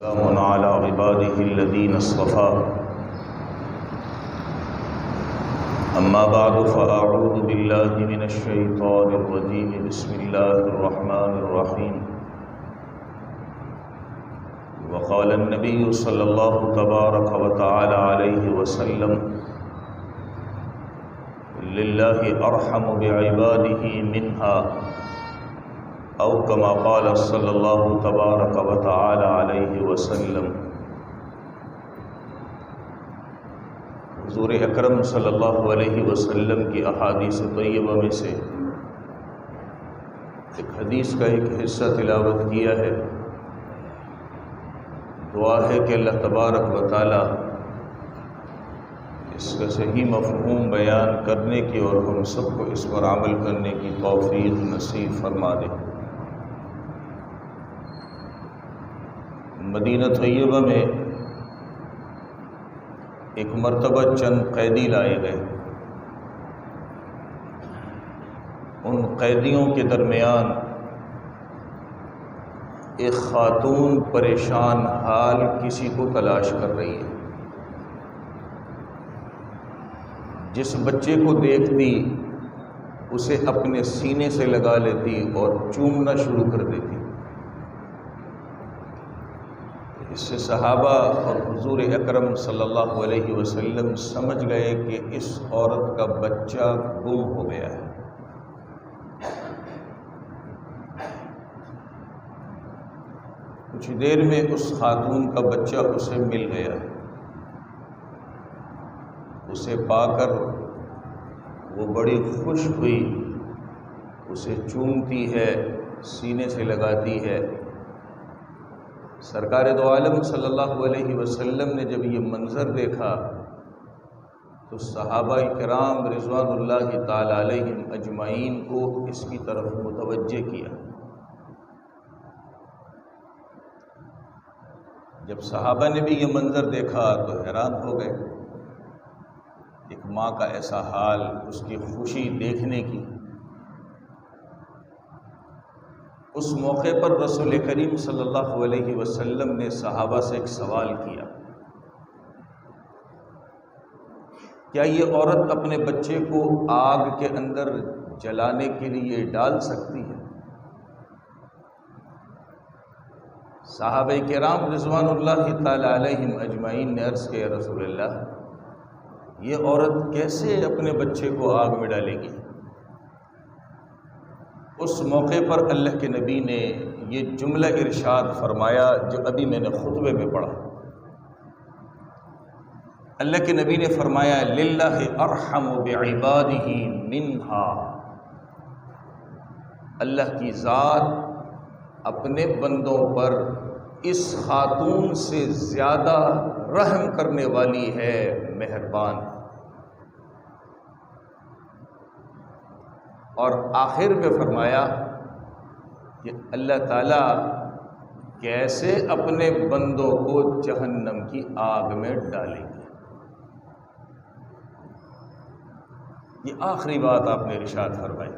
سلام على عباده الذين اصطفى أما بعد فأعوذ بالله من الشيطان الرجيم بسم الله الرحمن الرحيم وقال النبي صلى الله تبارك وتعالى عليه وسلم لله أرحم بعباده منها او کما قال صلی اللہ تبارک و تعالی علیہ وسلم۔ حضور اکرم صلی اللہ علیہ وسلم کی احادیث طیبہ میں سے ایک حدیث کا ایک حصہ تلاوت کیا ہے۔ دعا ہے کہ اللہ تبارک و تعالی اس کا صحیح مفہوم بیان کرنے کی اور ہم سب کو اس پر عمل کرنے کی توفیق نصیب فرما دے۔ مدینہ طیبہ میں ایک مرتبہ چند قیدی لائے گئے۔ ان قیدیوں کے درمیان ایک خاتون پریشان حال کسی کو تلاش کر رہی ہے۔ جس بچے کو دیکھتی اسے اپنے سینے سے لگا لیتی اور چومنا شروع کر دیتی۔ اس سے صحابہ اور حضور اکرم صلی اللہ علیہ وسلم سمجھ گئے کہ اس عورت کا بچہ گم ہو گیا ہے۔ کچھ دیر میں اس خاتون کا بچہ اسے مل گیا۔ اسے پا کر وہ بڑی خوش ہوئی، اسے چومتی ہے، سینے سے لگاتی ہے۔ سرکار دو عالم صلی اللہ علیہ وسلم نے جب یہ منظر دیکھا تو صحابہ کرام رضوان اللہ تعالی علیہم اجمعین کو اس کی طرف متوجہ کیا۔ جب صحابہ نے بھی یہ منظر دیکھا تو حیران ہو گئے۔ ایک ماں کا ایسا حال، اس کی خوشی دیکھنے کی۔ اس موقع پر رسول کریم صلی اللہ علیہ وسلم نے صحابہ سے ایک سوال کیا، کیا یہ عورت اپنے بچے کو آگ کے اندر جلانے کے لیے ڈال سکتی ہے؟ صحابہ کرام رضوان اللہ تعالی علیہم اجمعین نے عرض کیا، رسول اللہ یہ عورت کیسے اپنے بچے کو آگ میں ڈالے گی؟ اس موقع پر اللہ کے نبی نے یہ جملہ ارشاد فرمایا جو ابھی میں نے خطبے میں پڑھا۔ اللہ کے نبی نے فرمایا للہ ارحم بعبادہ منہا، اللہ کی ذات اپنے بندوں پر اس خاتون سے زیادہ رحم کرنے والی ہے، مہربان۔ اور آخر میں فرمایا کہ اللہ تعالیٰ کیسے اپنے بندوں کو جہنم کی آگ میں ڈالیں گے۔ یہ آخری بات آپ نے ارشاد فرمائی۔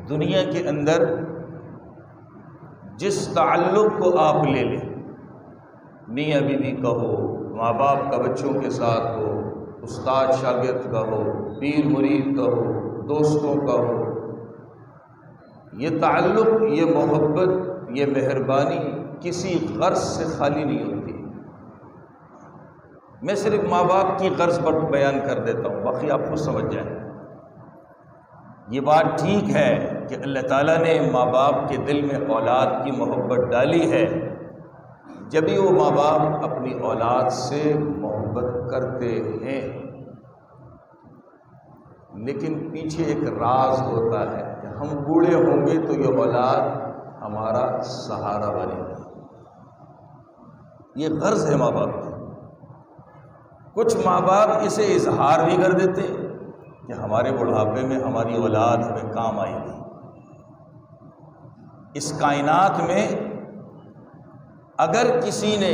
دنیا کے اندر جس تعلق کو آپ لے لیں، میاں بیوی کا ہو، ماں باپ کا بچوں کے ساتھ ہو، استاد شاگرد کا ہو، پیر مرید کا ہو، دوستوں کا ہو، یہ تعلق، یہ محبت، یہ مہربانی کسی غرض سے خالی نہیں ہوتی۔ میں صرف ماں باپ کی غرض پر بیان کر دیتا ہوں، باقی آپ خود سمجھ جائیں۔ یہ بات ٹھیک ہے کہ اللہ تعالیٰ نے ماں باپ کے دل میں اولاد کی محبت ڈالی ہے، جبھی وہ ماں باپ اپنی اولاد سے محبت کرتے ہیں، لیکن پیچھے ایک راز ہوتا ہے کہ ہم بوڑھے ہوں گے تو یہ اولاد ہمارا سہارا بنے گا۔ یہ غرض ہے ماں باپ کی۔ کچھ ماں باپ اسے اظہار بھی کر دیتے کہ ہمارے بڑھاپے میں ہماری اولاد ہمیں کام آئے گی۔ اس کائنات میں اگر کسی نے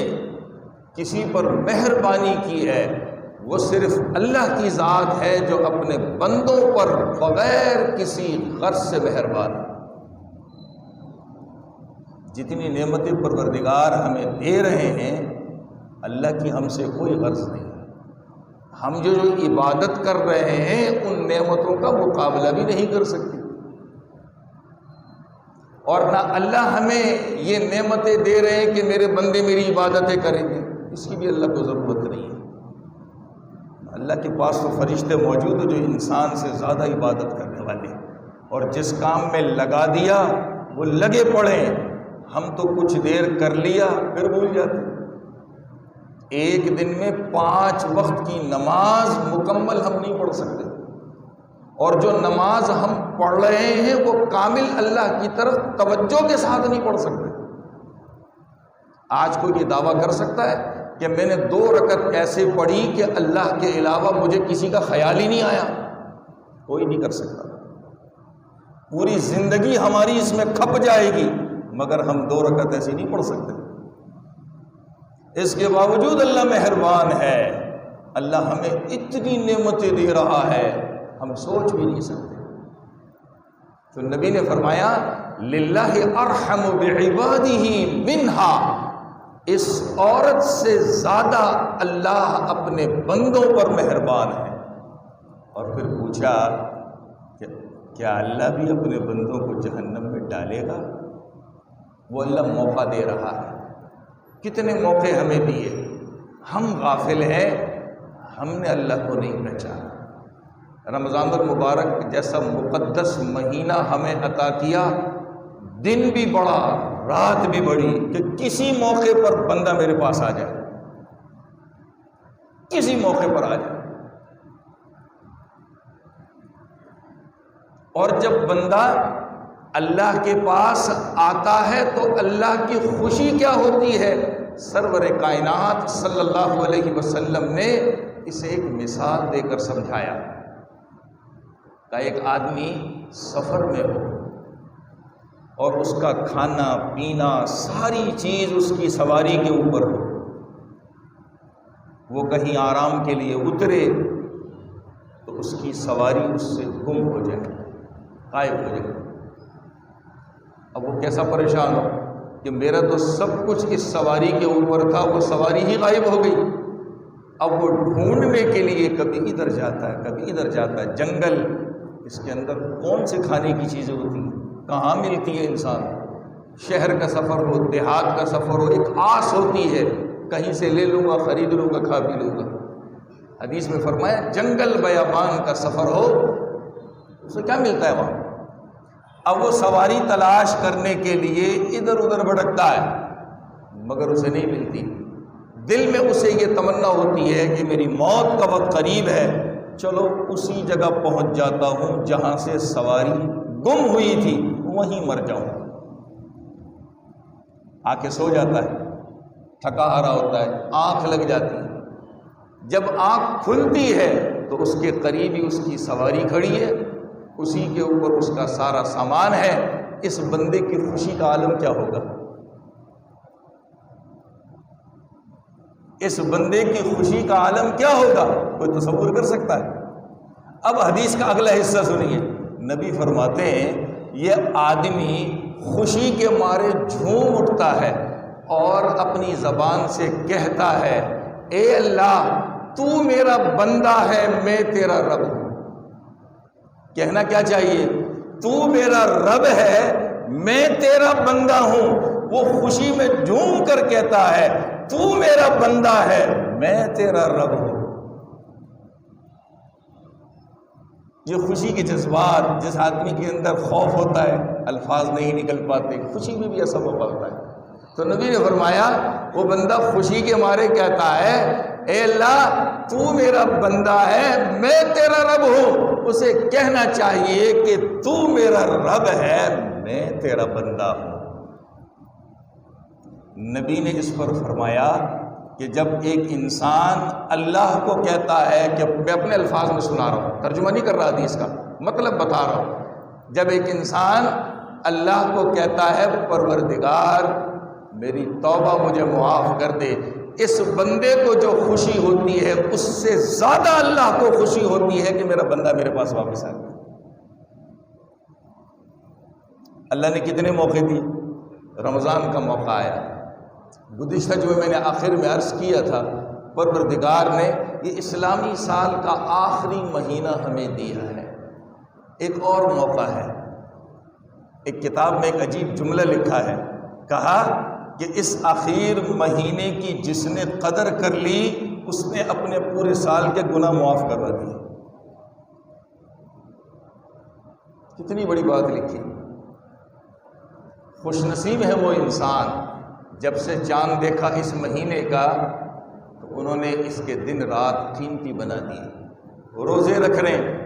کسی پر مہربانی کی ہے وہ صرف اللہ کی ذات ہے جو اپنے بندوں پر بغیر کسی غرض سے مہربان ہے۔ جتنی نعمتیں پروردگار ہمیں دے رہے ہیں اللہ کی ہم سے کوئی غرض نہیں ہے۔ ہم جو عبادت کر رہے ہیں ان نعمتوں کا مقابلہ بھی نہیں کر سکتے، اور نہ اللہ ہمیں یہ نعمتیں دے رہے ہیں کہ میرے بندے میری عبادتیں کریں گے، اس کی بھی اللہ کو ضرورت نہیں ہے۔ اللہ کے پاس تو فرشتے موجود ہیں جو انسان سے زیادہ عبادت کرنے والے ہیں، اور جس کام میں لگا دیا وہ لگے پڑے ہیں۔ ہم تو کچھ دیر کر لیا پھر بھول جاتے۔ ایک دن میں 5 وقت کی نماز مکمل ہم نہیں پڑھ سکتے، اور جو نماز ہم پڑھ رہے ہیں وہ کامل اللہ کی طرف توجہ کے ساتھ نہیں پڑھ سکتے۔ آج کوئی یہ دعویٰ کر سکتا ہے کہ میں نے 2 رکعت ایسے پڑھی کہ اللہ کے علاوہ مجھے کسی کا خیال ہی نہیں آیا؟ کوئی نہیں کر سکتا۔ پوری زندگی ہماری اس میں کھپ جائے گی مگر ہم 2 رکعت ایسی نہیں پڑھ سکتے۔ اس کے باوجود اللہ مہربان ہے، اللہ ہمیں اتنی نعمتیں دے رہا ہے ہم سوچ بھی نہیں سکتے۔ تو نبی نے فرمایا للہ ارحم بعبادہ منہا، اس عورت سے زیادہ اللہ اپنے بندوں پر مہربان ہے۔ اور پھر پوچھا کہ کیا اللہ بھی اپنے بندوں کو جہنم میں ڈالے گا؟ وہ اللہ موقع دے رہا ہے، کتنے موقع ہمیں دیے، ہم غافل ہیں، ہم نے اللہ کو نہیں پہچانا۔ رمضان المبارک جیسا مقدس مہینہ ہمیں عطا کیا، دن بھی بڑا رات بھی بڑی، کہ کسی موقع پر بندہ میرے پاس آ جائے، کسی موقع پر آ جائے۔ اور جب بندہ اللہ کے پاس آتا ہے تو اللہ کی خوشی کیا ہوتی ہے؟ سرور کائنات صلی اللہ علیہ وسلم نے اسے ایک مثال دے کر سمجھایا کہ ایک آدمی سفر میں ہو اور اس کا کھانا پینا ساری چیز اس کی سواری کے اوپر ہو، وہ کہیں آرام کے لیے اترے تو اس کی سواری اس سے گم ہو جائے، غائب ہو جائے۔ اب وہ کیسا پریشان ہو کہ میرا تو سب کچھ اس سواری کے اوپر تھا، وہ سواری ہی غائب ہو گئی۔ اب وہ ڈھونڈنے کے لیے کبھی ادھر جاتا ہے کبھی ادھر جاتا ہے۔ جنگل، اس کے اندر کون سے کھانے کی چیزیں ہوتی ہیں، کہاں ملتی ہے انسان؟ شہر کا سفر ہو، دیہات کا سفر ہو، ایک آس ہوتی ہے کہیں سے لے لوں گا، خرید لوں گا، کھا پی لوں گا۔ حدیث میں فرمایا جنگل بیابان کا سفر ہو، اسے کیا ملتا ہے وہاں؟ اب وہ سواری تلاش کرنے کے لیے ادھر ادھر بھٹکتا ہے مگر اسے نہیں ملتی۔ دل میں اسے یہ تمنا ہوتی ہے کہ میری موت کا وقت قریب ہے، چلو اسی جگہ پہنچ جاتا ہوں جہاں سے سواری گم ہوئی تھی، وہیں مر جاؤں۔ آ کے سو جاتا ہے، تھکا ہارا ہوتا ہے، آنکھ لگ جاتی ہے۔ جب آنکھ کھلتی ہے تو اس کے قریب ہی اس کی سواری کھڑی ہے، اسی کے اوپر اس کا سارا سامان ہے۔ اس بندے کی خوشی کا عالم کیا ہوگا؟ اس بندے کی خوشی کا عالم کیا ہوگا؟ کوئی تصور کر سکتا ہے؟ اب حدیث کا اگلا حصہ سنیے، نبی فرماتے ہیں یہ آدمی خوشی کے مارے جھوم اٹھتا ہے اور اپنی زبان سے کہتا ہے اے اللہ تو میرا بندہ ہے، میں تیرا رب ہوں۔ کہنا کیا چاہیے؟ تو میرا رب ہے، میں تیرا بندہ ہوں۔ وہ خوشی میں جھوم کر کہتا ہے تو میرا بندہ ہے، میں تیرا رب ہوں۔ یہ خوشی کے جذبات، جس آدمی کے اندر خوف ہوتا ہے الفاظ نہیں نکل پاتے، خوشی میں بھی ایسا موقع ہوتا ہے۔ تو نبی نے فرمایا وہ بندہ خوشی کے مارے کہتا ہے اے اللہ تو میرا بندہ ہے، میں تیرا رب ہوں۔ اسے کہنا چاہیے کہ تو میرا رب ہے، میں تیرا بندہ ہوں۔ نبی نے اس پر فرمایا کہ جب ایک انسان اللہ کو کہتا ہے، کہ میں اپنے الفاظ میں سنا رہا ہوں، ترجمہ نہیں کر رہا حدیث کا، مطلب بتا رہا ہوں، جب ایک انسان اللہ کو کہتا ہے پروردگار میری توبہ مجھے معاف کر دے، اس بندے کو جو خوشی ہوتی ہے اس سے زیادہ اللہ کو خوشی ہوتی ہے کہ میرا بندہ میرے پاس واپس آ گیا۔ اللہ نے کتنے موقع دیے؟ رمضان کا موقع آیا. گزشتہ جو میں نے آخر میں عرض کیا تھا، پروردگار نے یہ اسلامی سال کا آخری مہینہ ہمیں دیا ہے. ایک اور موقع ہے. ایک کتاب میں ایک عجیب جملہ لکھا ہے، کہا کہ اس آخر مہینے کی جس نے قدر کر لی اس نے اپنے پورے سال کے گناہ معاف کروا دیے. کتنی بڑی بات لکھی. خوش نصیب ہے وہ انسان جب سے چاند دیکھا اس مہینے کا تو انہوں نے اس کے دن رات قیمتی بنا دیے. روزے رکھ رہے ہیں،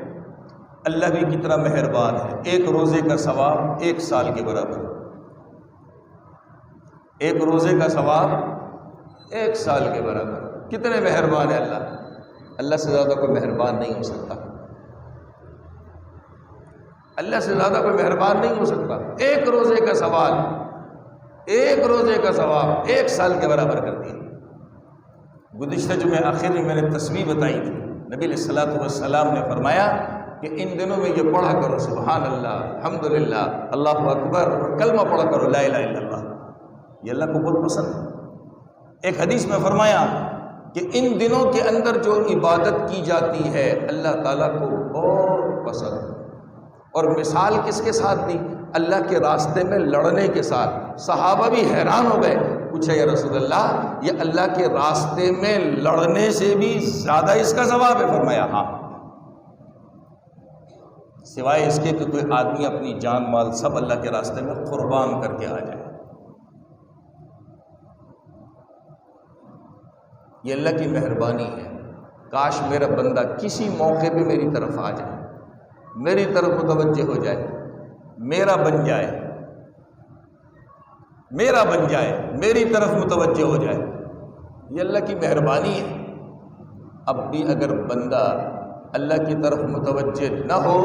اللہ بھی کتنا مہربان ہے. ایک روزے کا ثواب 1 سال کے برابر. ایک روزے کا ثواب 1 سال کے برابر. کتنے مہربان ہے اللہ. اللہ سے زیادہ کوئی مہربان نہیں ہو سکتا. اللہ سے زیادہ کوئی مہربان نہیں ہو سکتا. ایک روزے کا ثواب، ایک روزے کا ثواب 1 سال کے برابر کر دیا. گزشتہ جمعہ آخر میں نے تصویر بتائی تھی. نبی علیہ الصلوۃ والسلام نے فرمایا کہ ان دنوں میں یہ پڑھا کرو، سبحان اللہ، الحمدللہ، اللہ اکبر، اور کلمہ پڑھا کرو، لا الہ الا اللہ. یہ اللہ کو بہت پسند ہے. ایک حدیث میں فرمایا کہ ان دنوں کے اندر جو عبادت کی جاتی ہے اللہ تعالیٰ کو بہت پسند ہے. اور مثال کس کے ساتھ دی؟ اللہ کے راستے میں لڑنے کے ساتھ. صحابہ بھی حیران ہو گئے، پوچھا یا رسول اللہ یہ اللہ کے راستے میں لڑنے سے بھی زیادہ اس کا ثواب ہے؟ فرمایا ہاں، سوائے اس کے کہ کوئی آدمی اپنی جان مال سب اللہ کے راستے میں قربان کر کے آ جائے. یہ اللہ کی مہربانی ہے. کاش میرا بندہ کسی موقع پہ میری طرف آ جائے، میری طرف متوجہ ہو جائے، میرا بن جائے، میرا بن جائے، میری طرف متوجہ ہو جائے. یہ اللہ کی مہربانی ہے. اب بھی اگر بندہ اللہ کی طرف متوجہ نہ ہو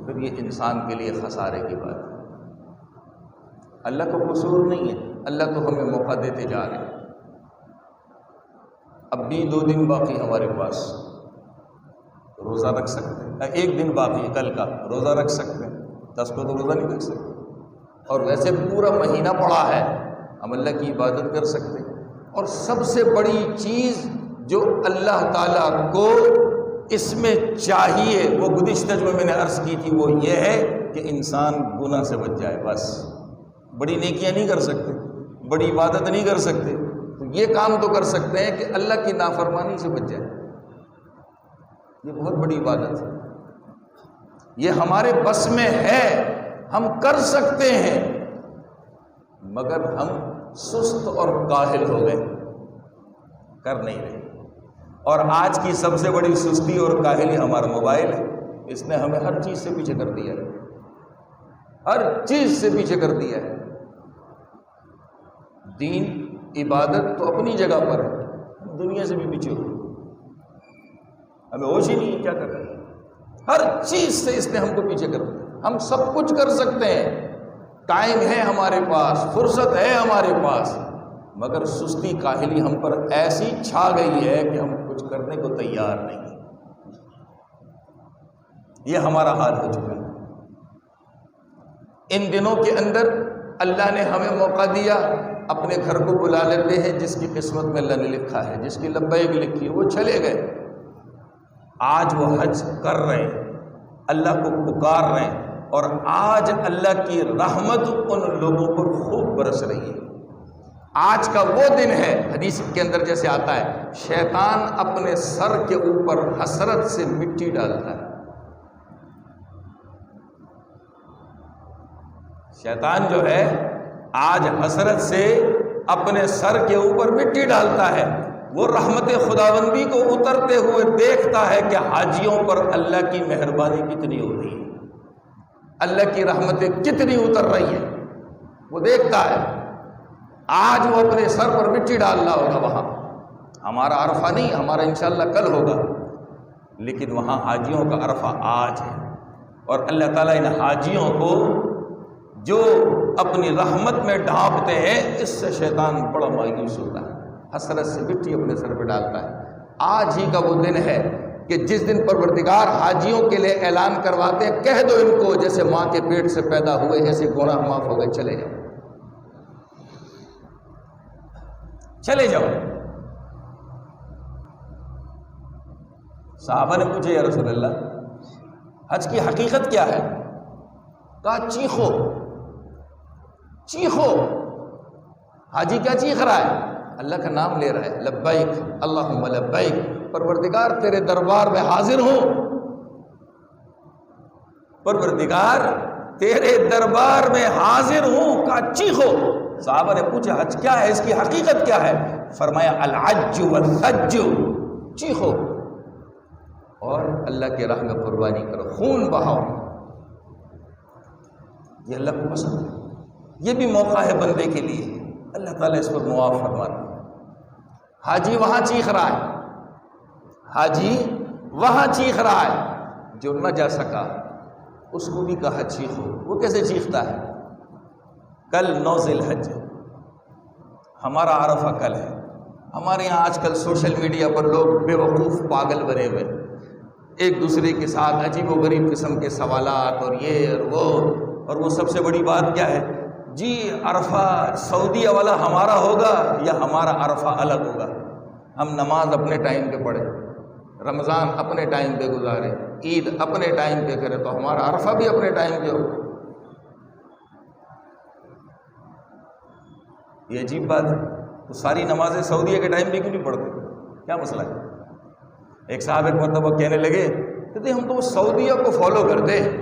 پھر یہ انسان کے لیے خسارے کی بات ہے. اللہ کو قصور نہیں ہے، اللہ تو ہمیں موقع دیتے جا رہے ہیں. اب بھی 2 دن باقی ہمارے پاس، روزہ رکھ سکتے ہیں. 1 دن باقی کل کا، روزہ رکھ سکتے ہیں. 10 کو تو روزہ نہیں رکھ سکتے. اور ویسے پورا مہینہ پڑا ہے، ہم اللہ کی عبادت کر سکتے ہیں. اور سب سے بڑی چیز جو اللہ تعالیٰ کو اس میں چاہیے وہ گزشتہ جو میں نے عرض کی تھی، وہ یہ ہے کہ انسان گناہ سے بچ جائے. بس بڑی نیکیاں نہیں کر سکتے، بڑی عبادت نہیں کر سکتے، تو یہ کام تو کر سکتے ہیں کہ اللہ کی نافرمانی سے بچ جائے. یہ بہت بڑی عبادت ہے. یہ ہمارے بس میں ہے، ہم کر سکتے ہیں، مگر ہم سست اور کاہل ہو گئے، کر نہیں رہے. اور آج کی سب سے بڑی سستی اور کاہلی ہمارا موبائل ہے. اس نے ہمیں ہر چیز سے پیچھے کر دیا ہے، ہر چیز سے پیچھے کر دیا ہے. دین عبادت تو اپنی جگہ پر ہے، دنیا سے بھی پیچھے ہو، ہمیں ہوش ہی نہیں کیا کر رہے ہیں. ہر چیز سے اس نے ہم کو پیچھے کر دیا. ہم سب کچھ کر سکتے ہیں، ٹائم ہے ہمارے پاس، فرصت ہے ہمارے پاس، مگر سستی کاہلی ہم پر ایسی چھا گئی ہے کہ ہم کچھ کرنے کو تیار نہیں. یہ ہمارا حال ہو چکا ہے. ان دنوں کے اندر اللہ نے ہمیں موقع دیا، اپنے گھر کو بلا لیتے ہیں. جس کی قسمت میں اللہ نے لکھا ہے، جس کی لبیک لکھی ہے، وہ چلے گئے. آج وہ حج کر رہے ہیں، اللہ کو پکار رہے ہیں، اور آج اللہ کی رحمت ان لوگوں پر خوب برس رہی ہے. آج کا وہ دن ہے، حدیث کے اندر جیسے آتا ہے، شیطان اپنے سر کے اوپر حسرت سے مٹی ڈالتا ہے. شیطان جو ہے آج حسرت سے اپنے سر کے اوپر مٹی ڈالتا ہے. وہ رحمت خداوندی کو اترتے ہوئے دیکھتا ہے کہ حاجیوں پر اللہ کی مہربانی کتنی ہو رہی ہے، اللہ کی رحمتیں کتنی اتر رہی ہیں. وہ دیکھتا ہے. آج وہ اپنے سر پر مٹی ڈالنا ہوگا. وہاں ہمارا عرفہ نہیں، ہمارا انشاءاللہ کل ہوگا، لیکن وہاں حاجیوں کا عرفہ آج ہے. اور اللہ تعالیٰ ان حاجیوں کو جو اپنی رحمت میں ڈھانپتے ہیں، اس سے شیطان بڑا مایوس ہوتا ہے، حسرت سے مٹی اپنے سر پہ ڈالتا ہے. آج ہی کا وہ دن ہے کہ جس دن پروردگار حاجیوں کے لیے اعلان کرواتے ہیں، کہہ دو ان کو جیسے ماں کے پیٹ سے پیدا ہوئے ایسے گناہ معاف ہو گئے، چلے جائیں. چلے جاؤ۔ صحابہ نے پوچھا یا رسول اللہ حج کی حقیقت کیا ہے؟ کہا چیخو چیخو۔ حاجی کیا چیخ رہا ہے؟ اللہ کا نام لے رہا ہے، لبیک اللہم لبیک، پروردگار تیرے دربار میں حاضر ہوں، پروردگار تیرے دربار میں حاضر ہوں، کہا چیخو۔ صحابہ نے پوچھا حج کیا ہے، اس کی حقیقت کیا ہے؟ فرمایا العج والثج، چیخو اور اللہ کے راہ میں قربانی کرو، خون بہاؤ۔ یہ اللہ کو پسند ہے، یہ بھی موقع ہے بندے کے لیے، اللہ تعالیٰ اس پر معاف فرماتا ہے۔ حاجی وہاں چیخ رہا ہے، حاجی وہاں چیخ رہا ہے، جو نہ جا سکا اس کو بھی کہا چیخو۔ وہ کیسے چیختا ہے؟ کل 9 ذی الحج، ہمارا عرفہ کل ہے۔ ہمارے یہاں آج کل سوشل میڈیا پر لوگ بے وقوف پاگل بنے ہوئے، ایک دوسرے کے ساتھ عجیب و غریب قسم کے سوالات اور یہ اور وہ سب سے بڑی بات کیا ہے جی، عرفہ سعودیہ والا ہمارا ہوگا یا ہمارا عرفہ الگ ہوگا؟ ہم نماز اپنے ٹائم پہ پڑھیں، رمضان اپنے ٹائم پہ گزارے، عید اپنے ٹائم پہ کرے، تو ہمارا عرفہ بھی اپنے ٹائم پہ ہوگا؟ یہ عجیب بات ہے۔ تو ساری نمازیں سعودیہ کے ٹائم پہ کیوں نہیں پڑھتے؟ کیا مسئلہ ہے؟ ایک صاحب ایک مرتبہ کہنے لگے کہ ہم تو سعودیہ کو فالو کرتے ہیں۔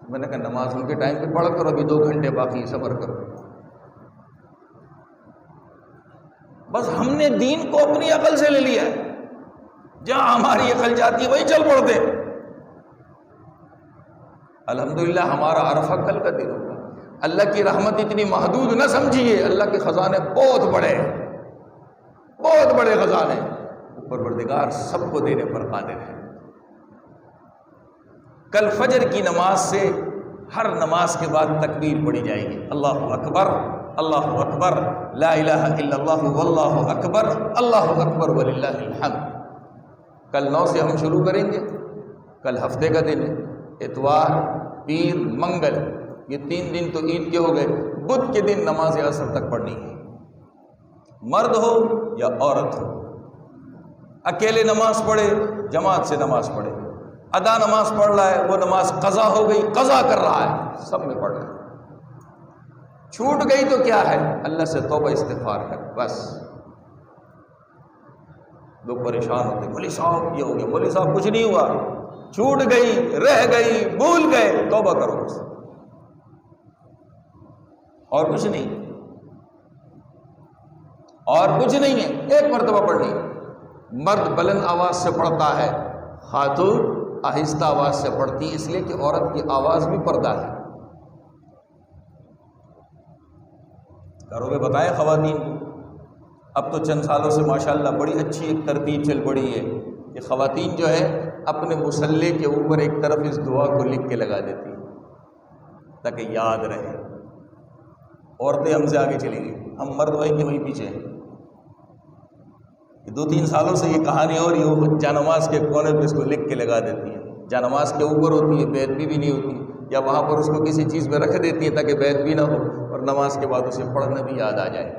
میں نے کہا نماز ان کے ٹائم پہ پڑھ کر، ابھی 2 گھنٹے باقی، صبر کرو۔ بس ہم نے دین کو اپنی عقل سے لے لیا ہے، جہاں ہماری عقل جاتی ہے وہی چل پڑتے۔ الحمدللہ ہمارا عرفہ کل کا دن ہوگا۔ اللہ کی رحمت اتنی محدود نہ سمجھیے، اللہ کے خزانے بہت بڑے ہیں، بہت بڑے خزانے، پروردگار سب کو دینے پر قادر ہے۔ کل فجر کی نماز سے ہر نماز کے بعد تکبیر پڑھی جائے گی، اللہ اکبر اللہ اکبر، لا الہ الا اللہ واللہ اکبر، اللہ اکبر وللہ الحمد۔ کل 9 سے ہم شروع کریں گے۔ کل ہفتے کا دن ہے، اتوار پیر منگل، یہ 3 دن تو عید کے ہو گئے۔ بدھ کے دن نماز عصر تک پڑھنی ہے، مرد ہو یا عورت ہو، اکیلے نماز پڑھے جماعت سے نماز پڑھے، ادا نماز پڑھ رہا ہے وہ نماز قضا ہو گئی قضا کر رہا ہے، سب میں پڑھ رہا ہے۔ چھوٹ گئی تو کیا ہے، اللہ سے توبہ استغفار کر، بس۔ لوگ پریشان ہوتے، مولوی صاحب یہ ہو گیا، مولوی صاحب کچھ نہیں ہوا، چھوٹ گئی، رہ گئی، بھول گئے، توبہ کرو بس، اور کچھ نہیں، اور کچھ نہیں ہے۔ ایک مرتبہ پڑھنی، مرد بلند آواز سے پڑھتا ہے، خاتون آہستہ آواز سے پڑھتی، اس لیے کہ عورت کی آواز بھی پردہ ہے۔ گھروں میں بتائیں خواتین کو، اب تو چند سالوں سے ماشاءاللہ بڑی اچھی ایک ترتیب چل پڑی ہے کہ خواتین جو ہے اپنے مصلے کے اوپر ایک طرف اس دعا کو لکھ کے لگا دیتی ہیں تاکہ یاد رہے۔ عورتیں ہم سے آگے چلی گئی، ہم مرد وہیں کے وہیں پیچھے ہیں۔ 2-3 سالوں سے یہ کہانی ہو رہی ہے، جانماز کے کونے پہ اس کو لکھ کے لگا دیتی ہیں، جانماز کے اوپر ہوتی ہے، بیدبی بھی نہیں ہوتی، یا وہاں پر اس کو کسی چیز میں رکھ دیتی ہے تاکہ بیدبی نہ ہو اور نماز کے بعد اسے پڑھنا بھی یاد آ جائے۔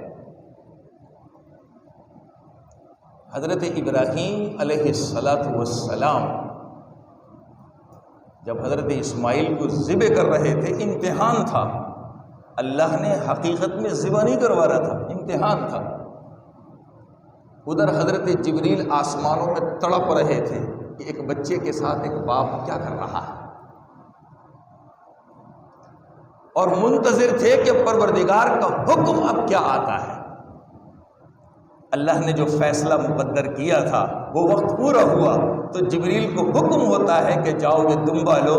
حضرت ابراہیم علیہ السلام جب حضرت اسماعیل کو ذبح کر رہے تھے، امتحان تھا، اللہ نے حقیقت میں ذبح نہیں کروا رہا تھا، امتحان تھا۔ ادھر حضرت جبریل آسمانوں میں تڑپ رہے تھے کہ ایک بچے کے ساتھ ایک باپ کیا کر رہا ہے، اور منتظر تھے کہ پروردگار کا حکم اب کیا آتا ہے۔ اللہ نے جو فیصلہ مقدر کیا تھا وہ وقت پورا ہوا تو جبریل کو حکم ہوتا ہے کہ جاؤ یہ دمبا لو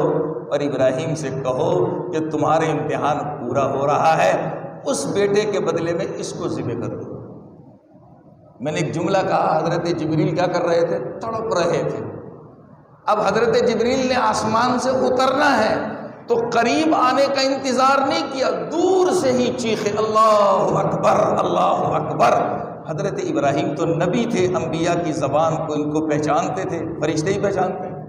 اور ابراہیم سے کہو کہ تمہارے امتحان پورا ہو رہا ہے، اس بیٹے کے بدلے میں اس کو ذبح کر دو۔ میں نے ایک جملہ کہا، حضرت جبریل کیا کر رہے تھے، تڑپ رہے تھے۔ اب حضرت جبریل نے آسمان سے اترنا ہے تو قریب آنے کا انتظار نہیں کیا، دور سے ہی چیخے اللہ اکبر اللہ اکبر۔ حضرت ابراہیم تو نبی تھے، انبیاء کی زبان کو ان کو پہچانتے تھے، فرشتے ہی پہچانتے ہیں۔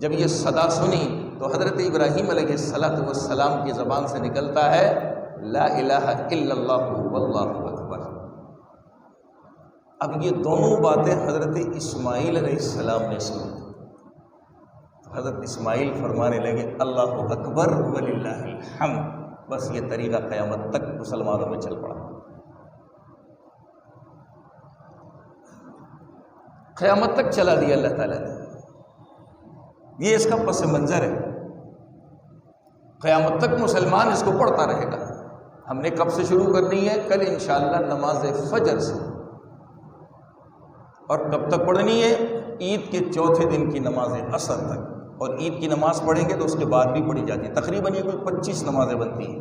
جب یہ صدا سنی تو حضرت ابراہیم علیہ السلام کی زبان سے نکلتا ہے لا الہ الا اللہ واللہ اکبر۔ اب یہ دونوں باتیں حضرت اسماعیل علیہ السلام نے سنی۔ حضرت اسماعیل فرمانے لگے اللہ اکبر وللہ الحمد۔ بس یہ طریقہ قیامت تک مسلمانوں میں چل پڑا، قیامت تک چلا دیا اللہ تعالیٰ نے۔ یہ اس کا پس منظر ہے، قیامت تک مسلمان اس کو پڑھتا رہے گا۔ ہم نے کب سے شروع کرنی ہے؟ کل انشاءاللہ نماز فجر سے۔ اور کب تک پڑھنی ہے؟ عید کے چوتھے دن کی نماز عصر تک۔ اور عید کی نماز پڑھیں گے تو اس کے بعد بھی پڑھی جاتی ہے، تقریباً یہ کوئی 25 نمازیں بنتی ہیں۔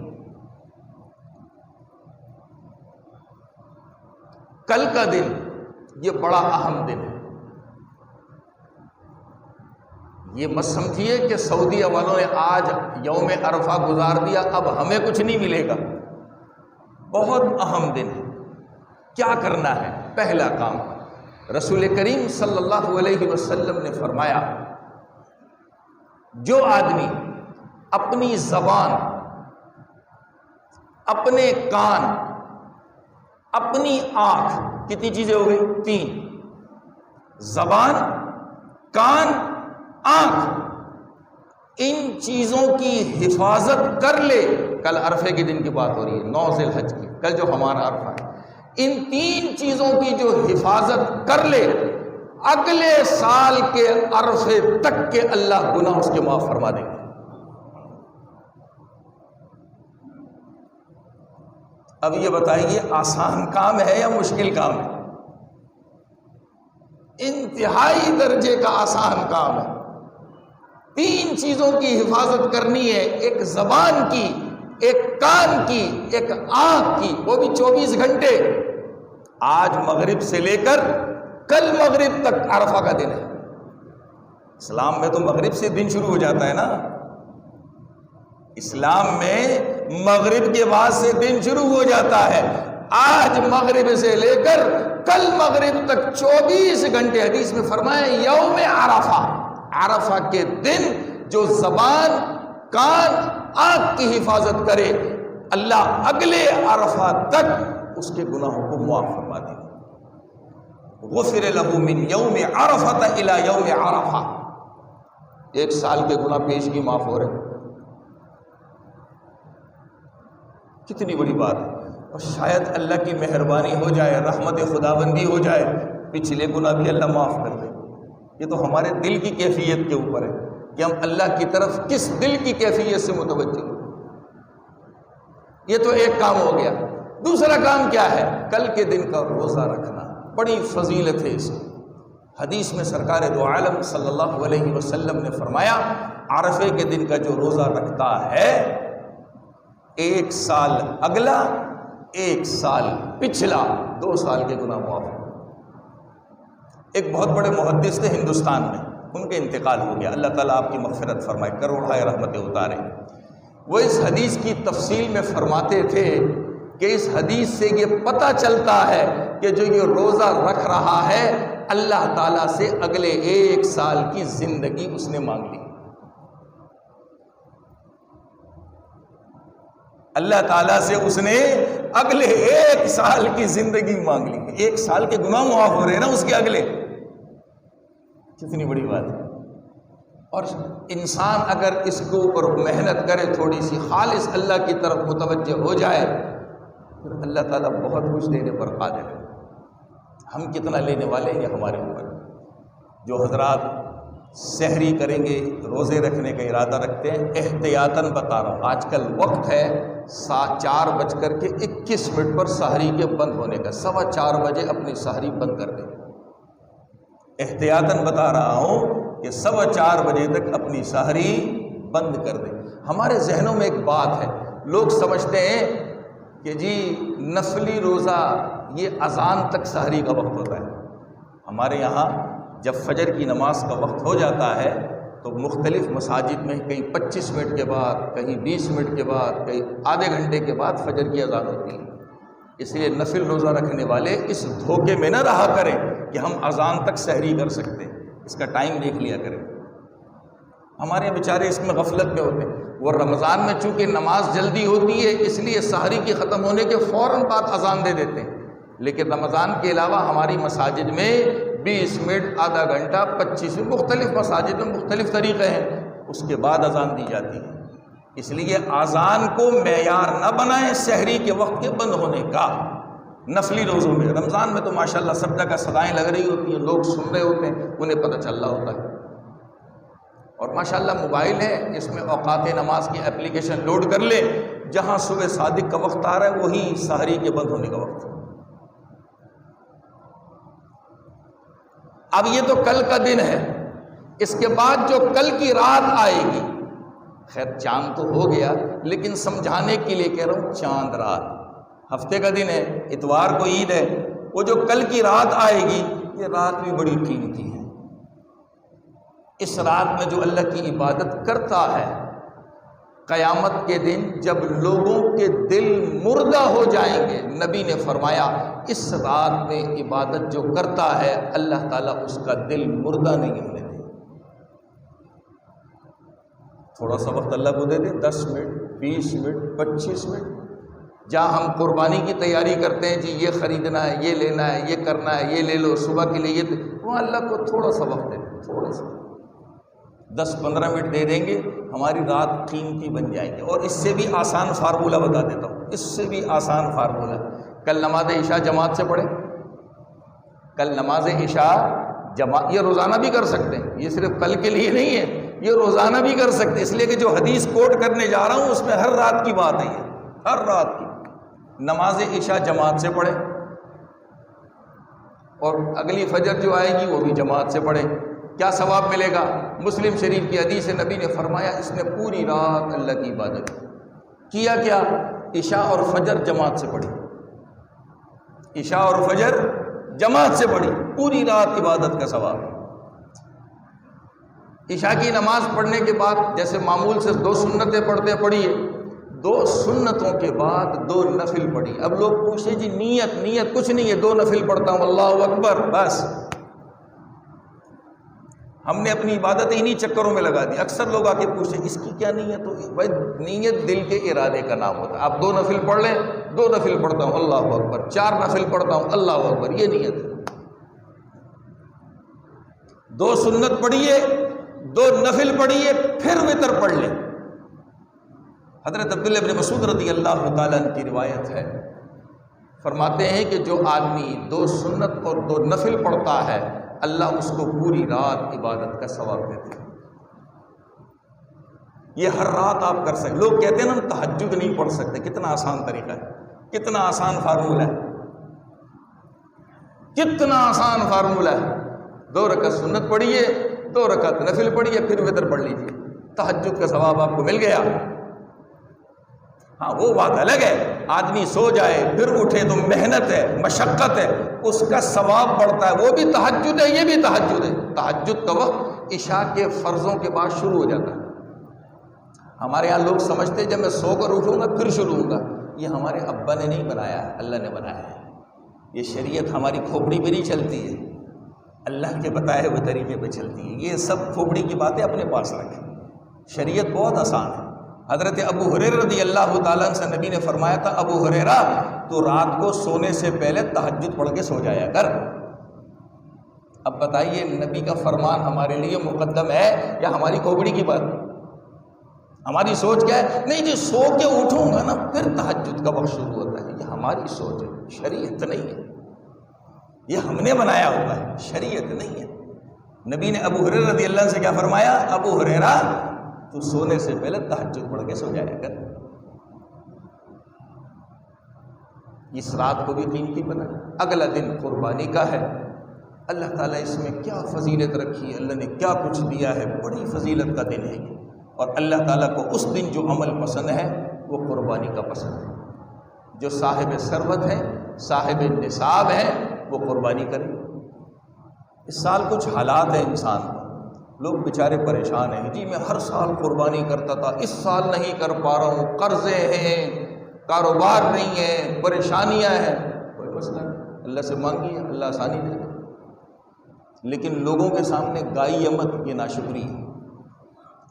کل کا دن یہ بڑا اہم دن ہے۔ یہ مت سمجھیے کہ سعودیہ والوں نے آج یوم عرفہ گزار دیا اب ہمیں کچھ نہیں ملے گا۔ بہت اہم دن ہے۔ کیا کرنا ہے؟ پہلا کام، رسول کریم صلی اللہ علیہ وسلم نے فرمایا جو آدمی اپنی زبان، اپنے کان، اپنی آنکھ، کتنی چیزیں ہو گئی؟ 3، زبان، کان، آنکھ، ان چیزوں کی حفاظت کر لے۔ کل عرفے کے دن کی بات ہو رہی ہے، 9 ذی الحج کی، کل جو ہمارا عرفہ ہے، ان 3 چیزوں کی جو حفاظت کر لے، اگلے سال کے عرفے تک کے اللہ گناہ اس کے معاف فرما دیں گے۔ اب یہ بتائیے آسان کام ہے یا مشکل کام ہے؟ انتہائی درجے کا آسان کام ہے۔ 3 چیزوں کی حفاظت کرنی ہے، ایک زبان کی، ایک کان کی، ایک آنکھ کی، وہ بھی 24 گھنٹے۔ آج مغرب سے لے کر کل مغرب تک عرفہ کا دن ہے۔ اسلام میں تو مغرب سے دن شروع ہو جاتا ہے نا، اسلام میں مغرب کے بعد سے دن شروع ہو جاتا ہے۔ آج مغرب سے لے کر کل مغرب تک 24 گھنٹے، حدیث میں فرمایا یوم عرفہ، عرفہ کے دن جو زبان، کان، آنکھ کی حفاظت کرے، اللہ اگلے عرفہ تک اس کے گناہوں کو معاف فرما دے گا۔ غفر له من یوم عرفہ الی یوم عرفہ، 1 سال کے گناہ پیشگی معاف ہو رہے۔ کتنی بڑی بات ہے۔ اور شاید اللہ کی مہربانی ہو جائے، رحمت خداوندی ہو جائے، پچھلے گناہ بھی اللہ معاف کر دے۔ یہ تو ہمارے دل کی کیفیت کے اوپر ہے کہ ہم اللہ کی طرف کس دل کی کیفیت سے متوجہ ہیں۔ یہ تو ایک کام ہو گیا۔ دوسرا کام کیا ہے؟ کل کے دن کا روزہ رکھنا، بڑی فضیلت ہے اس کی۔ حدیث میں سرکار دو عالم صلی اللہ علیہ وسلم نے فرمایا عرفے کے دن کا جو روزہ رکھتا ہے 1 سال اگلا، 1 سال پچھلا، 2 سال کے گناہ معاف۔ ایک بہت بڑے محدث تھے ہندوستان میں، ان کے انتقال ہو گیا، اللہ تعالیٰ آپ کی مغفرت فرمائے، کروڑہائے رحمتیں اتارے۔ وہ اس حدیث کی تفصیل میں فرماتے تھے کہ اس حدیث سے یہ پتہ چلتا ہے کہ جو یہ روزہ رکھ رہا ہے اللہ تعالیٰ سے اگلے 1 سال کی زندگی اس نے مانگ لی۔ اللہ تعالیٰ سے اس نے اگلے 1 سال کی زندگی مانگ لی۔ 1 سال کے گناہ معاف ہو رہے ہیں نا اس کے اگلے، کتنی بڑی بات ہے۔ اور انسان اگر اس کے اوپر محنت کرے، تھوڑی سی خالص اللہ کی طرف متوجہ ہو جائے، پھر اللہ تعالیٰ بہت کچھ دینے پر قادر ہے۔ ہم کتنا لینے والے ہیں یہ ہمارے اوپر۔ جو حضرات سحری کریں گے، روزے رکھنے کا ارادہ رکھتے ہیں، احتیاطاً بتا رہا ہوں، آج کل وقت ہے 4:21 پر سحری کے بند ہونے کا، 4:15 بجے اپنی سحری بند کر دیں۔ احتیاطاً بتا رہا ہوں کہ 4:15 بجے تک اپنی سحری بند کر دیں۔ ہمارے ذہنوں میں ایک بات ہے، لوگ سمجھتے ہیں کہ جی نفلی روزہ یہ اذان تک سحری کا وقت ہوتا ہے۔ ہمارے یہاں جب فجر کی نماز کا وقت ہو جاتا ہے تو مختلف مساجد میں کہیں 25 منٹ کے بعد، کہیں 20 منٹ کے بعد، کہیں آدھے گھنٹے کے بعد فجر کی اذان ہوتی ہے۔ اس لیے نفل روزہ رکھنے والے اس دھوکے میں نہ رہا کریں کہ ہم اذان تک سحری کر سکتے ہیں، اس کا ٹائم دیکھ لیا کریں۔ ہمارے بیچارے اس میں غفلت میں ہوتے ہیں، وہ رمضان میں چونکہ نماز جلدی ہوتی ہے اس لیے سحری کی ختم ہونے کے فوراً بعد اذان دے دیتے ہیں، لیکن رمضان کے علاوہ ہماری مساجد میں 20 منٹ، آدھا گھنٹہ، 25 منٹ، مختلف مساجد میں مختلف طریقے ہیں، اس کے بعد اذان دی جاتی ہے۔ اس لیے اذان کو معیار نہ بنائیں سحری کے وقت کے بند ہونے کا۔ نفلی روزوں میں، رمضان میں تو ماشاءاللہ سب جگہ صدائیں لگ رہی ہوتی ہیں، لوگ سن رہے ہوتے ہیں، انہیں پتہ چل رہا ہوتا ہے، اور ماشاءاللہ موبائل ہے، اس میں اوقات نماز کی اپلیکیشن لوڈ کر لے، جہاں صبح صادق کا وقت آ رہا ہے وہی سحری کے بند ہونے کا وقت ہے۔ اب یہ تو کل کا دن ہے، اس کے بعد جو کل کی رات آئے گی، خیر چاند تو ہو گیا لیکن سمجھانے کے لیے کہہ رہا ہوں، چاند رات ہفتے کا دن ہے، اتوار کو عید ہے، وہ جو کل کی رات آئے گی یہ رات بھی بڑی قیمتی ہے۔ اس رات میں جو اللہ کی عبادت کرتا ہے، قیامت کے دن جب لوگوں کے دل مردہ ہو جائیں گے، نبی نے فرمایا اس رات میں عبادت جو کرتا ہے اللہ تعالیٰ اس کا دل مردہ نہیں ہونے دے۔ تھوڑا سا وقت اللہ کو دے دے، 10 منٹ، 20 منٹ، 25 منٹ، جہاں ہم قربانی کی تیاری کرتے ہیں، جی یہ خریدنا ہے، یہ لینا ہے، یہ کرنا ہے، یہ لے لو، صبح کے لیے یہ، وہاں اللہ کو تھوڑا سا وقت دے دیں، تھوڑا سا 10-15 منٹ دے دیں گے، ہماری رات قیمتی بن جائے گی۔ اور اس سے بھی آسان فارمولہ بتا دیتا ہوں، اس سے بھی آسان فارمولہ، کل نماز عشاء جماعت سے پڑھیں، کل نماز عشاء جماعت، یہ روزانہ بھی کر سکتے ہیں، یہ صرف کل کے لیے نہیں ہے، یہ روزانہ بھی کر سکتے ہیں، اس لیے کہ جو حدیث کوٹ کرنے جا رہا ہوں اس میں ہر رات کی بات ہے، یہ ہر رات کی نماز عشاء جماعت سے پڑھیں، اور اگلی فجر جو آئے گی وہ بھی جماعت سے پڑھیں۔ کیا ثواب ملے گا؟ مسلم شریف کی حدیث ہے، نبی نے فرمایا اس نے پوری رات اللہ کی عبادت کیا۔ کیا؟ عشاء اور فجر جماعت سے پڑھی، عشاء اور فجر جماعت سے پڑھی، پوری رات عبادت کا ثواب۔ عشاء کی نماز پڑھنے کے بعد جیسے معمول سے 2 سنتیں پڑھتے پڑھیے، 2 سنتوں کے بعد 2 نفل پڑھی۔ اب لوگ پوچھیں جی نیت کچھ نہیں ہے، 2 نفل پڑھتا ہوں، اللہ اکبر، بس ہم نے اپنی عبادت انہی چکروں میں لگا دی۔ اکثر لوگ آ کے پوچھیں اس کی کیا نیت ہوگی؟ بھائی نیت دل کے ارادے کا نام ہوتا ہے۔ آپ 2 نفل پڑھ لیں، 2 نفل پڑھتا ہوں اللہ اکبر، 4 نفل پڑھتا ہوں اللہ اکبر، یہ نیت ہے۔ 2 سنت پڑھیے، 2 نفل پڑھیے، پھر وتر پڑھ لیں۔ حضرت عبداللہ بن مسعود رضی اللہ تعالیٰ عنہ کی روایت ہے، فرماتے ہیں کہ جو آدمی 2 سنت اور 2 نفل پڑھتا ہے اللہ اس کو پوری رات عبادت کا ثواب دیتے ہیں۔ یہ ہر رات آپ کر سکتے۔ لوگ کہتے ہیں نا ہم تہجد نہیں پڑھ سکتے، کتنا آسان طریقہ ہے، کتنا آسان فارمولہ ہے، کتنا آسان فارمولہ ہے۔ 2 رکعت سنت پڑھیے، 2 رکعت نفل پڑھیے، پھر وتر پڑھ لیجیے، تہجد کا ثواب آپ کو مل گیا۔ ہاں وہ بات الگ ہے، آدمی سو جائے پھر اٹھے تو محنت ہے، مشقت ہے، اس کا ثواب بڑھتا ہے، وہ بھی تہجد ہے، یہ بھی تہجد ہے۔ تہجد کا وقت عشاء کے فرضوں کے بعد شروع ہو جاتا ہے۔ ہمارے ہاں لوگ سمجھتے ہیں جب میں سو کر اٹھوں گا پھر شروع ہوگا، یہ ہمارے ابا نے نہیں بنایا ہے، اللہ نے بنایا ہے۔ یہ شریعت ہماری کھوپڑی پہ نہیں چلتی ہے، اللہ کے بتائے ہوئے طریقے پہ چلتی ہے۔ یہ سب کھوپڑی کی باتیں اپنے پاس رکھیں، شریعت بہت آسان ہے۔ حضرت ابو ہریرہ رضی اللہ تعالیٰ عنہ سے نبی نے فرمایا تھا، ابو ہریرہ تو رات کو سونے سے پہلے تہجد پڑھ کے سو جایا کر۔ اب بتائیے نبی کا فرمان ہمارے لیے مقدم ہے یا ہماری کھوپڑی کی بات؟ ہماری سوچ کیا ہے؟ نہیں جی سو کے اٹھوں گا نا پھر تہجد کا وقت شروع ہوتا ہے، یہ ہماری سوچ ہے، شریعت نہیں ہے، یہ ہم نے بنایا ہوا ہے، شریعت نہیں ہے۔ نبی نے ابو ہریرہ رضی اللہ عنہ سے کیا فرمایا؟ ابو ہریرہ تو سونے سے پہلے تہجد پڑھ کے سو جایا کر۔ اس رات کو بھی قیمتی بنا۔ اگلا دن قربانی کا ہے، اللہ تعالیٰ اس میں کیا فضیلت رکھی ہے، اللہ نے کیا کچھ دیا ہے، بڑی فضیلت کا دن ہے۔ اور اللہ تعالیٰ کو اس دن جو عمل پسند ہے وہ قربانی کا پسند ہے۔ جو صاحب ثروت ہے، صاحب نصاب ہے، وہ قربانی کریں۔ اس سال کچھ حالات ہیں انسان کو، لوگ بیچارے پریشان ہیں، جی میں ہر سال قربانی کرتا تھا، اس سال نہیں کر پا رہا ہوں، قرضے ہیں، کاروبار نہیں ہے، پریشانیاں ہیں۔ کوئی مسئلہ نہیں، اللہ سے مانگیے، اللہ آسانی دے گا۔ لیکن لوگوں کے سامنے گائیے مت، یہ ناشکری ہے۔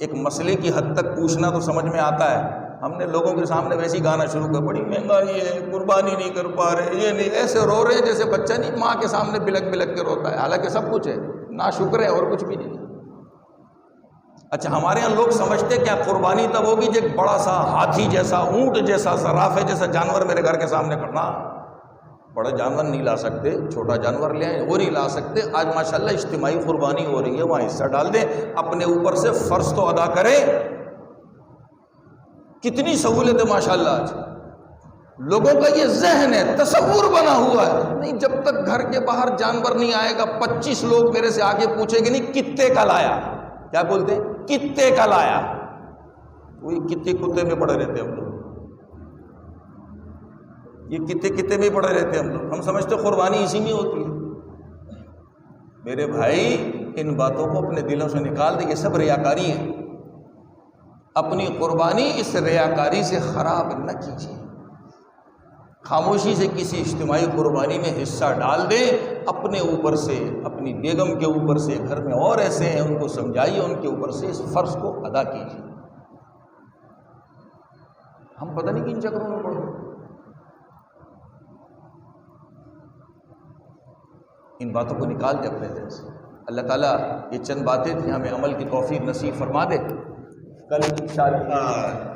ایک مسئلے کی حد تک پوچھنا تو سمجھ میں آتا ہے، ہم نے لوگوں کے سامنے ویسے ہی گانا شروع کر، بڑی مہنگائی ہے، قربانی نہیں کر پا رہے، یہ نہیں، ایسے رو رہے ہیں جیسے بچہ نہیں ماں کے سامنے بلک بلک کے روتا ہے، حالانکہ سب کچھ ہے، ناشکر ہے اور کچھ بھی نہیں۔ اچھا ہمارے یہاں لوگ سمجھتے کیا قربانی تب ہوگی جب ایک بڑا سا ہاتھی جیسا، اونٹ جیسا، زرافے جیسا جانور میرے گھر کے سامنے کرنا، بڑا جانور نہیں لا سکتے، چھوٹا جانور لے آئیں وہ نہیں لا سکتے۔ آج ماشاءاللہ اجتماعی قربانی ہو رہی ہے، وہاں حصہ ڈال دیں، اپنے اوپر سے فرض تو ادا کریں۔ کتنی سہولت ہے ماشاءاللہ، آج لوگوں کا یہ ذہن ہے، تصور بنا ہوا ہے، نہیں جب تک گھر کے باہر جانور نہیں آئے گا 25 لوگ میرے سے آگے پوچھیں گے نہیں کتے کا لایا، کیا بولتے ہیں کتے کا لایا، وہی کتے کتے میں پڑے رہتے ہم لوگ، یہ کتے میں پڑے رہتے ہم لوگ، ہم سمجھتے قربانی اسی میں ہوتی ہے۔ میرے بھائی ان باتوں کو اپنے دلوں سے نکال دیں، یہ سب ریاکاری ہے، اپنی قربانی اس ریاکاری سے خراب نہ کیجیے، خاموشی سے کسی اجتماعی قربانی میں حصہ ڈال دیں، اپنے اوپر سے، اپنی بیگم کے اوپر سے، گھر میں اور ایسے ہیں ان کو سمجھائیے، ان کے اوپر سے اس فرض کو ادا کیجیے۔ ہم پتہ نہیں کن چکروں میں پڑ گئے، ان باتوں کو نکال دیں اپنے دل سے۔ اللہ تعالیٰ یہ چند باتیں تھیں، ہمیں عمل کی توفیق نصیب فرما دے۔ کل انشاءاللہ